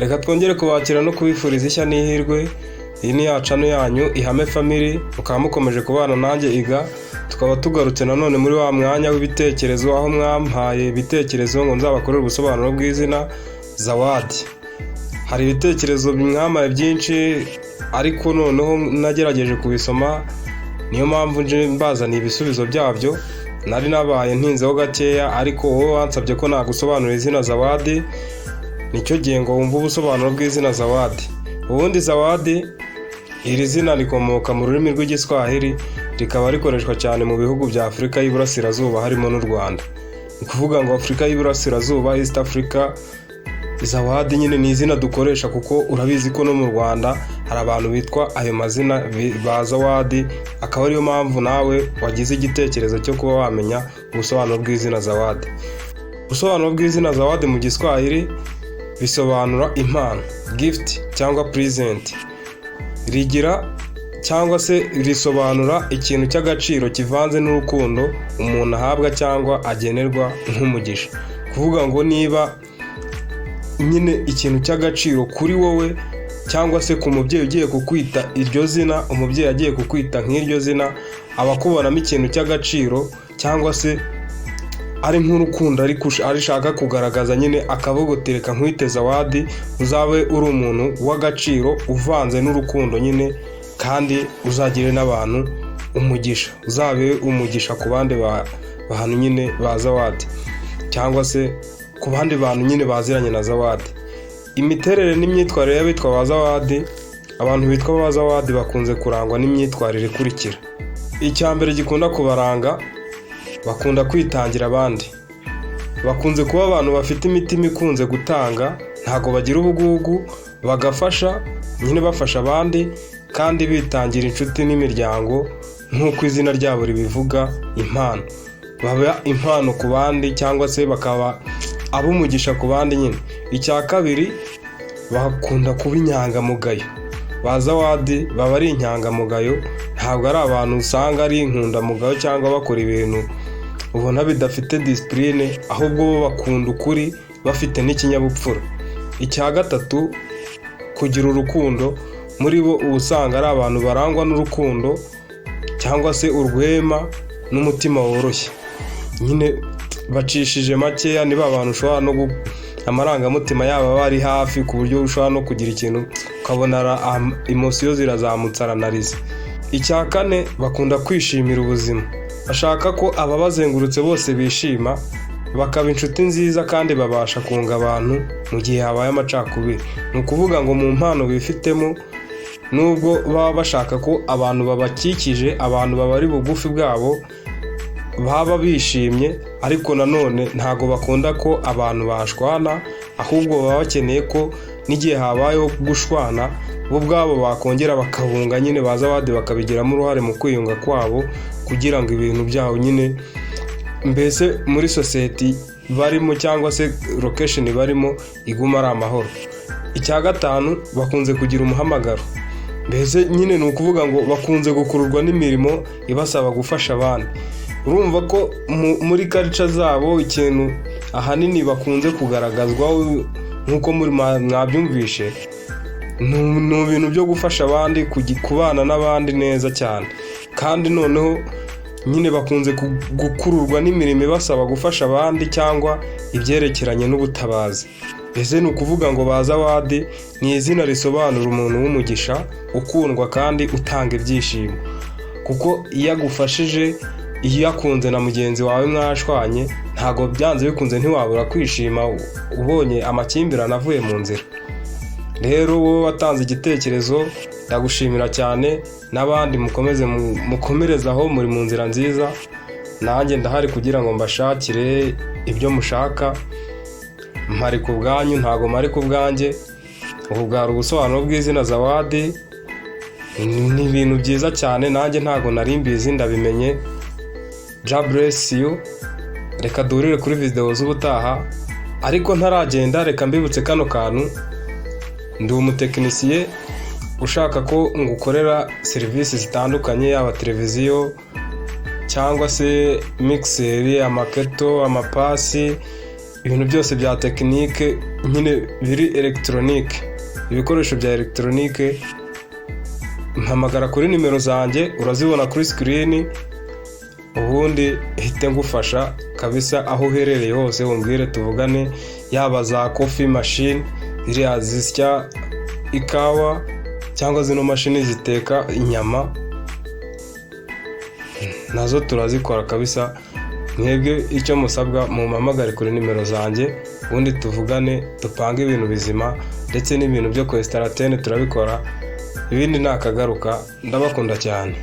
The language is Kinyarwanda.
Reka twongere kubakira no kubifuriza ishya n'ihirwe. Iyi ni yacano yanyu Ihame Family, mukaba mukomeje kubana nanjye Iga. Tukaba tugarutse nanone muri wa mwanya w'ibitekerezo, aho mwampaye ibitekerezo ngo nzabakorere ubusobanuro bw'izina Zawadi. Hari ibitekerezo mwamaye byinshi, ariko noneho nagerageje kubisoma, niyo mpamvu nje mbazaniye ibisubizo byabyo. Nari nabaye ntinzeho gakeya, ariko wowe wansabye ko nagusobanurira izina Zawadi, nicyo gihe ngo wumve ubusobanuro bw'izina Zawadi. Ubundi Zawadi, iri zina rikomoka mu rurimi rw'igiswahili, rikaba rikoreshwa cyane mu bihugu bya Afurika y'Iburasirazuba harimo n'u Rwanda. Ni kuvuga ngo Afurika y'Iburasirazuba, East Africa, Zawadi nyine ni izina dukoresha, kuko urabizi ko no mu Rwanda hari abantu bitwa ayo mazina ba Zawadi. Akaba ariyo mpamvu nawe wagize igitekerezo cyo kuba wamenya ubusobanuro bw'izina Zawadi. Ubusobanuro bw'izina Zawadi mu Giswahili bisobanura impano, gift cyangwa present. Rigira cyangwa se risobanura ikintu cy'agaciro kivanze n'urukundo umuntu ahabwa cyangwa agenerwa nk'umugisha. Kuvuga ngo niba nyine ikintu cy'agaciro kuri wowe cyangwa se ku mubyeyi ugiye kukwita iryo zina, umubyeyi agiye kukwita nk'iryo zina, aba akubonamo ikintu cy'agaciro, cyangwa se ari nk'urukundo arishaka kugaragaza, nyine akavugotereka nkwite Zawadi, uzabe uri umuntu w'agaciro uvanze n'urukundo nyine, kandi uzagire n'abantu umugisha, uzabe umugisha ku bandi bantu nyine ba Zawadi, cyangwa se ku bandi bantu nyine baziranye na Zawadi. Imiterere n'imyitwarire y'abitwa ba Zawadi. Abantu bitwa ba Zawadi bakunze kurangwa n'imyitwarire ikurikira. Icya mbere gikunda kubaranga, bakunda kwitangira abandi. Bakunze kuba abantu bafite imitima ikunze gutanga, ntago bagira ubugugu, bagafasha nyine bafasha abandi, kandi bitangira inshuti n'imiryango, nk'uko izina ryabo ribivuga, impano. Baba impano ku bandi, cyangwa se bakaba abumugisha ku bandi nyine. Icya kabiri, bakunda kuba inyangamugayo. Ba Zawadi baba ari inyangamugayo, ntabwo ari abantu usanga ari inkundamugayo cyangwa bakora ibintu ubona bidafite discipline, ahubwo bo bakunda ukuri, bafite n'ikinyabupfura. Icya gatatu, kugira urukundo. Muri bo usanga ari abantu barangwa n'urukundo, cyangwa se urwema n'umutima woroshye. Nyine bacishije makeya, niba abantu ushobora no amarangamutima yabo bari hafi, ku buryo ushobora no kugira ikintu ukabona emosiyo zirazamutse, aranarize. Icya kane, bakunda kwishimira ubuzima. Bashaka ko ababazengurutse bose bishima, bakaba inshuti nziza, kandi babasha kunga abantu mu gihe habaye amacakubiri. Ni ukuvuga ngo mu mpano bifitemo, nubwo baba bashaka ko abantu babakikije, abantu babari bugufi bwabo baba bishimye, ariko nanone ntago bakunda ko abantu bashwana, ahubwo baba bakeneye ko n'igihe habayeho gushwana, bo ubwabo bakongera bakabunga nyine ba Zawadi, bakabigiramo uruhare mu kwiyunga kwabo, kugira ngo ibintu byabo nyine mbese muri society barimo, cyangwa se location barimo, iguma ari amahoro. Icya gatanu, bakunze kugira umuhamagaro. Mbese nyine ni ukuvuga ngo bakunze gukururwa n'imirimo ibasaba gufasha abandi. Urumva ko muri culture zabo ikintu ahanini bakunze kugaragazwa, nk'uko muri mwabyumvishe, ni ibintu byo gufasha abandi, kubana n'abandi neza cyane. Kandi noneho nyine bakunze gukururwa n'imirimo ibasaba gufasha abandi, cyangwa ibyerekeranye n'ubutabazi. Mbese ni ukuvuga ngo ba Zawadi ni izina risobanura umuntu w'umugisha, ukundwa kandi utanga ibyishimo. Kuko iyo agufashije, iyo yakunze na mugenzi wawe mwashwanye, ntago byanze bikunze ntiwabura kwishima ubonye amakimbirane avuye mu nzira. Rero wowe watanze igitekerezo, ndagushimira cyane, n'abandi mukomereza aho muri mu nzira nziza. Nanjye ndahari kugira ngo mbashakire ibyo mushaka. Mpari ku bwanyu, ntago mpari ku bwanjye. Ubu bwari ubusobanuro bw'izina Zawadi. Ni ibintu byiza cyane, nanjye ntago nari mbizi, ndabimenye. God bless you. Reka duhurire kuri video z'ubutaha, ariko ntaragenda reka mbibutse kano kantu. Ndi umutekinisiye ushaka ko ngukorera serivisi zitandukanye, yaba televiziyo cyangwa se mixer, amaketo, amapasi, ibintu byose bya tekinike nyine biri elegitoronike, ibikoresho bya elegitoronike, mpamagara kuri nimero zanjye urazibona kuri sikirini, ubundi hite ngufasha kabisa aho uherereye hose, umbwire tuvugane, yaba za coffee machine ziriya zisya ikawa cyangwa zino mashini ziteka inyama, nazo turazikora kabisa. Mwebwe icyo musabwa mumpamagare kuri nimero zanjye, ubundi tuvugane dupange ibintu bizima, ndetse n'ibintu byo kwesitaratene turabikora, ibindi nakagaruka. Ndabakunda cyane.